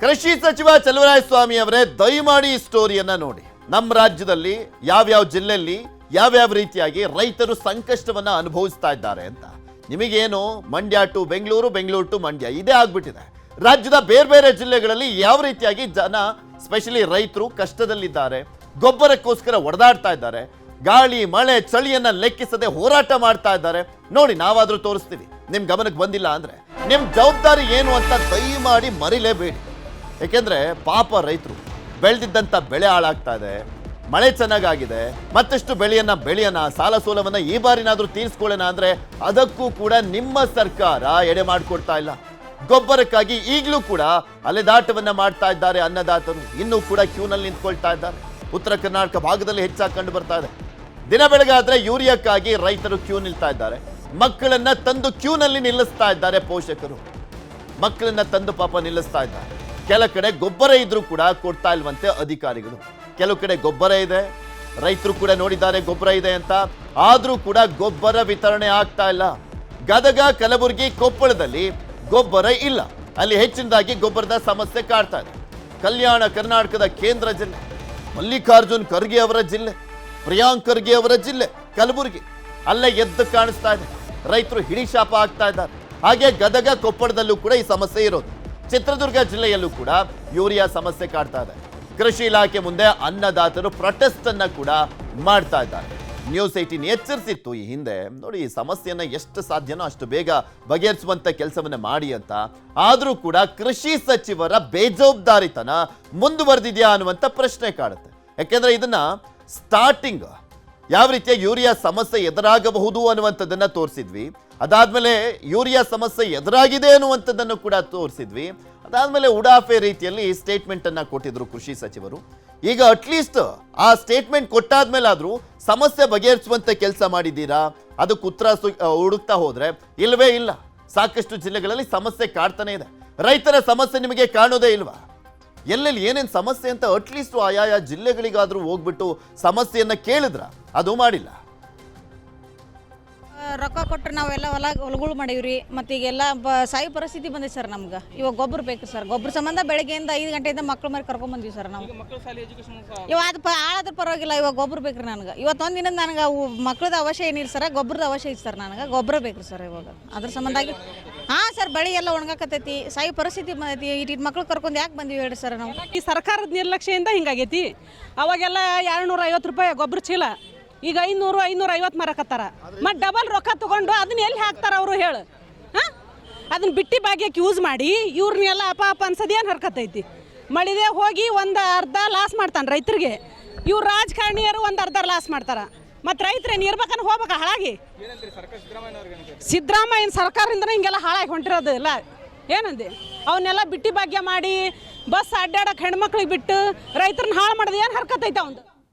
ಕೃಷಿ ಸಚಿವ ಚಲುವರಾಯಸ್ವಾಮಿ ಅವರೇ ದಯಮಾಡಿ ಈ ಸ್ಟೋರಿಯನ್ನ ನೋಡಿ. ನಮ್ಮ ರಾಜ್ಯದಲ್ಲಿ ಯಾವ್ಯಾವ ಜಿಲ್ಲೆಯಲ್ಲಿ ಯಾವ್ಯಾವ ರೀತಿಯಾಗಿ ರೈತರು ಸಂಕಷ್ಟವನ್ನ ಅನುಭವಿಸ್ತಾ ಇದ್ದಾರೆ ಅಂತ. ನಿಮಗೇನು ಮಂಡ್ಯ ಟು ಬೆಂಗಳೂರು, ಬೆಂಗಳೂರು ಟು ಮಂಡ್ಯ ಇದೇ ಆಗ್ಬಿಟ್ಟಿದೆ. ರಾಜ್ಯದ ಬೇರೆ ಬೇರೆ ಜಿಲ್ಲೆಗಳಲ್ಲಿ ಯಾವ ರೀತಿಯಾಗಿ ಜನ ಸ್ಪೆಷಲಿ ರೈತರು ಕಷ್ಟದಲ್ಲಿದ್ದಾರೆ, ಗೊಬ್ಬರಕ್ಕೋಸ್ಕರ ಒಡೆದಾಡ್ತಾ ಇದ್ದಾರೆ, ಗಾಳಿ ಮಳೆ ಚಳಿಯನ್ನ ಲೆಕ್ಕಿಸದೆ ಹೋರಾಟ ಮಾಡ್ತಾ ಇದ್ದಾರೆ. ನೋಡಿ, ನಾವಾದ್ರೂ ತೋರಿಸ್ತೀವಿ. ನಿಮ್ ಗಮನಕ್ಕೆ ಬಂದಿಲ್ಲ ಅಂದ್ರೆ ನಿಮ್ ಜವಾಬ್ದಾರಿ ಏನು ಅಂತ ದಯಮಾಡಿ ಮರಿಲೇಬೇಡಿ. ಯಾಕೆಂದ್ರೆ ಪಾಪ ರೈತರು ಬೆಳೆದಿದ್ದಂಥ ಬೆಳೆ ಹಾಳಾಗ್ತಾ ಇದೆ, ಮಳೆ ಚೆನ್ನಾಗಾಗಿದೆ, ಮತ್ತಷ್ಟು ಬೆಳೆಯನ್ನ ಸಾಲ ಸೋಲವನ್ನ ಈ ಬಾರಿನಾದ್ರೂ ತೀರಿಸ್ಕೊಳ್ಳೋಣ ಅಂದ್ರೆ ಅದಕ್ಕೂ ಕೂಡ ನಿಮ್ಮ ಸರ್ಕಾರ ಎಡೆ ಮಾಡಿಕೊಡ್ತಾ ಇಲ್ಲ. ಗೊಬ್ಬರಕ್ಕಾಗಿ ಈಗಲೂ ಕೂಡ ಅಲೆದಾಟವನ್ನ ಮಾಡ್ತಾ ಇದ್ದಾರೆ ಅನ್ನದಾತರು. ಇನ್ನೂ ಕೂಡ ಕ್ಯೂನಲ್ಲಿ ನಿಂತ್ಕೊಳ್ತಾ ಇದ್ದಾರೆ. ಉತ್ತರ ಕರ್ನಾಟಕ ಭಾಗದಲ್ಲಿ ಹೆಚ್ಚಾಗಿ ಕಂಡು ಬರ್ತಾ ಇದೆ. ದಿನ ಬೆಳಗಾದ್ರೆ ಯೂರಿಯಾಕ್ಕಾಗಿ ರೈತರು ಕ್ಯೂ ನಿಲ್ತಾ ಇದ್ದಾರೆ. ಮಕ್ಕಳನ್ನ ತಂದು ಕ್ಯೂನಲ್ಲಿ ನಿಲ್ಲಿಸ್ತಾ ಇದ್ದಾರೆ ಪೋಷಕರು. ಮಕ್ಕಳನ್ನ ತಂದು ಪಾಪ ನಿಲ್ಲಿಸ್ತಾ ಇದ್ದಾರೆ. ಕೆಲ ಕಡೆ ಗೊಬ್ಬರ ಇದ್ರೂ ಕೂಡ ಕೊಡ್ತಾ ಇಲ್ವಂತೆ ಅಧಿಕಾರಿಗಳು. ಕೆಲವು ಕಡೆ ಗೊಬ್ಬರ ಇದೆ, ರೈತರು ಕೂಡ ನೋಡಿದ್ದಾರೆ ಗೊಬ್ಬರ ಇದೆ ಅಂತ, ಆದ್ರೂ ಕೂಡ ಗೊಬ್ಬರ ವಿತರಣೆ ಆಗ್ತಾ ಇಲ್ಲ. ಗದಗ, ಕಲಬುರಗಿ, ಕೊಪ್ಪಳದಲ್ಲಿ ಗೊಬ್ಬರ ಇಲ್ಲ. ಅಲ್ಲಿ ಹೆಚ್ಚಿನದಾಗಿ ಗೊಬ್ಬರದ ಸಮಸ್ಯೆ ಕಾಡ್ತಾ ಇದೆ. ಕಲ್ಯಾಣ ಕರ್ನಾಟಕದ ಕೇಂದ್ರ ಜಿಲ್ಲೆ, ಮಲ್ಲಿಕಾರ್ಜುನ್ ಖರ್ಗೆ ಅವರ ಜಿಲ್ಲೆ, ಪ್ರಿಯಾಂಕ್ ಖರ್ಗೆ ಅವರ ಜಿಲ್ಲೆ ಕಲಬುರಗಿ, ಅಲ್ಲೇ ಎದ್ದು ಕಾಣಿಸ್ತಾ ಇದೆ. ರೈತರು ಹಿಡಿಶಾಪ ಆಗ್ತಾ ಇದ್ದಾರೆ. ಹಾಗೆ ಗದಗ, ಕೊಪ್ಪಳದಲ್ಲೂ ಕೂಡ ಈ ಸಮಸ್ಯೆ ಇರೋದು. ಚಿತ್ರದುರ್ಗ ಜಿಲ್ಲೆಯಲ್ಲೂ ಕೂಡ ಯೂರಿಯಾ ಸಮಸ್ಯೆ ಕಾಡ್ತಾ ಇದೆ. ಕೃಷಿ ಇಲಾಖೆ ಮುಂದೆ ಅನ್ನದಾತರು ಪ್ರೊಟೆಸ್ಟ್ ಅನ್ನ ಕೂಡ ಮಾಡ್ತಾ ಇದ್ದಾರೆ. ನ್ಯೂಸ್ 18 ಎಚ್ಚರಿಸಿತ್ತು ಈ ಹಿಂದೆ. ನೋಡಿ, ಈ ಸಮಸ್ಯೆಯನ್ನ ಎಷ್ಟು ಸಾಧ್ಯನೋ ಅಷ್ಟು ಬೇಗ ಬಗೆಹರಿಸುವಂತ ಕೆಲಸವನ್ನ ಮಾಡಿ ಅಂತ. ಆದ್ರೂ ಕೂಡ ಕೃಷಿ ಸಚಿವರ ಬೇಜವಾಬ್ದಾರಿತನ ಮುಂದುವರೆದಿದೆಯಾ ಅನ್ನುವಂಥ ಪ್ರಶ್ನೆ ಕಾಡುತ್ತೆ. ಯಾಕೆಂದ್ರೆ ಇದನ್ನ ಸ್ಟಾರ್ಟಿಂಗ್ ಯಾವ ರೀತಿಯ ಯೂರಿಯಾ ಸಮಸ್ಯೆ ಎದುರಾಗಬಹುದು ಅನ್ನುವಂಥದ್ದನ್ನ ತೋರಿಸಿದ್ವಿ. ಅದಾದ್ಮೇಲೆ ಯೂರಿಯಾ ಸಮಸ್ಯೆ ಎದುರಾಗಿದೆ ಅನ್ನುವಂಥದ್ದನ್ನು ಕೂಡ ತೋರಿಸಿದ್ವಿ. ಅದಾದ್ಮೇಲೆ ಉಡಾಫೆ ರೀತಿಯಲ್ಲಿ ಸ್ಟೇಟ್ಮೆಂಟ್ ಅನ್ನ ಕೊಟ್ಟಿದ್ರು ಕೃಷಿ ಸಚಿವರು. ಈಗ ಅಟ್ಲೀಸ್ಟ್ ಆ ಸ್ಟೇಟ್ಮೆಂಟ್ ಕೊಟ್ಟಾದ್ಮೇಲೆ ಆದ್ರೂ ಸಮಸ್ಯೆ ಬಗೆಹರಿಸುವಂತ ಕೆಲಸ ಮಾಡಿದ್ದೀರಾ? ಅದಕ್ಕೆ ಉತ್ತರ ಹುಡುಕ್ತಾ ಹೋದ್ರೆ ಇಲ್ವೇ ಇಲ್ಲ. ಸಾಕಷ್ಟು ಜಿಲ್ಲೆಗಳಲ್ಲಿ ಸಮಸ್ಯೆ ಕಾಡ್ತಾನೆ ಇದೆ. ರೈತರ ಸಮಸ್ಯೆ ನಿಮಗೆ ಕಾಣೋದೇ ಇಲ್ವಾ? ಎಲ್ಲೆಲ್ಲಿ ಏನೇನು ಸಮಸ್ಯೆ ಅಂತ ಅಟ್ಲೀಸ್ಟ್ ಆಯಾಯ ಜಿಲ್ಲೆಗಳಿಗಾದ್ರೂ ಹೋಗ್ಬಿಟ್ಟು ಸಮಸ್ಯೆಯನ್ನ ಕೇಳಿದ್ರ? ಅದು ಮಾಡಿಲ್ಲ. ರೊಕ್ಕ ಕೊಟ್ಟರೆ ನಾವೆಲ್ಲ ಹೊಲಗಳು ಮಾಡೀವ್ರಿ. ಮತ್ತು ಈಗೆಲ್ಲ ಸಾಯಿ ಪರಿಸ್ಥಿತಿ ಬಂದಿದೆ ಸರ್. ನಮ್ಗೆ ಇವಾಗ ಗೊಬ್ಬರ ಬೇಕು ಸರ್. ಗೊಬ್ಬರ ಸಂಬಂಧ ಬೆಳಗ್ಗೆಯಿಂದ 5 ಗಂಟೆಯಿಂದ ಮಕ್ಳು ಮರಿ ಕರ್ಕೊಂಡ್ಬಂದಿವಿ ಸರ್ ನಾವು. ಇವಾಗ ಅದು ಹಾಳಾದ್ರೂ ಪರವಾಗಿಲ್ಲ, ಇವಾಗ ಗೊಬ್ಬರ ಬೇಕ್ರಿ ನನಗೆ. ಇವತ್ತೊಂದು ದಿನದ ನನಗೆ ಮಕ್ಳದ ಅವಶ್ಯ ಏನಿಲ್ಲ ಸರ್, ಗೊಬ್ಬರದ ಅವಶ್ಯ ಐತೆ ಸರ್. ನನಗೆ ಗೊಬ್ಬರ ಬೇಕ್ರಿ ಸರ್ ಇವಾಗ. ಅದ್ರ ಸಂಬಂಧಾಗಿ ಹಾಂ ಸರ್, ಬೆಳೆ ಎಲ್ಲ ಒಣಗಾಕತ್ತೈತಿ, ಸಾಯಿ ಪರಿಸ್ಥಿತಿ ಬಂದೈತಿ. ಇಟ್ಟು ಮಕ್ಳು ಕರ್ಕೊಂಡು ಯಾಕೆ ಬಂದಿವಿ ಹೇಳಿ ಸರ್ ನಾವು? ಈ ಸರ್ಕಾರದ ನಿರ್ಲಕ್ಷ್ಯದಿಂದ ಹಿಂಗಾಗೈತಿ. ಅವಾಗೆಲ್ಲ 250 ರೂಪಾಯಿ ಗೊಬ್ಬರ ಚೀಲ, ಈಗ 500, 550 ಮಾರಕತ್ತಾರ. ಮತ್ತು ಡಬಲ್ ರೊಕ್ಕ ತೊಗೊಂಡು ಅದನ್ನ ಎಲ್ಲಿ ಹಾಕ್ತಾರ ಅವರು ಹೇಳು? ಹಾಂ, ಅದನ್ನ ಬಿಟ್ಟಿ ಭಾಗ್ಯಕ್ಕೆ ಯೂಸ್ ಮಾಡಿ ಇವ್ರನ್ನೆಲ್ಲ ಅಪ ಅನ್ಸೋದು ಏನು ಹರ್ಕತ್ತೈತಿ? ಮಳಿದೆ ಹೋಗಿ ಒಂದು ಅರ್ಧ ಲಾಸ್ ಮಾಡ್ತಾನೆ ರೈತರಿಗೆ. ಇವ್ರು ರಾಜಕಾರಣಿಯರು ಒಂದು ಅರ್ಧ ಲಾಸ್ ಮಾಡ್ತಾರೆ. ಮತ್ತು ರೈತರೇನು ಇರ್ಬೇಕನ್ನ ಹೋಗ್ಬೇಕಾ ಹಾಳಾಗಿ? ಸಿದ್ದರಾಮಯ್ಯನ ಸರ್ಕಾರದಿಂದ ಹಿಂಗೆಲ್ಲ ಹಾಳಾಗಿ ಹೊಂಟಿರೋದು ಇಲ್ಲ ಏನಂದೆ? ಅವನ್ನೆಲ್ಲ ಬಿಟ್ಟಿ ಭಾಗ್ಯ ಮಾಡಿ ಬಸ್ ಅಡ್ಡಾಡಕ್ಕೆ ಹೆಣ್ಮಕ್ಳಿಗೆ ಬಿಟ್ಟು ರೈತರನ್ನ ಹಾಳು ಮಾಡೋದು ಏನು ಹರ್ಕತ್ತೈತೆ ಅವಂದು?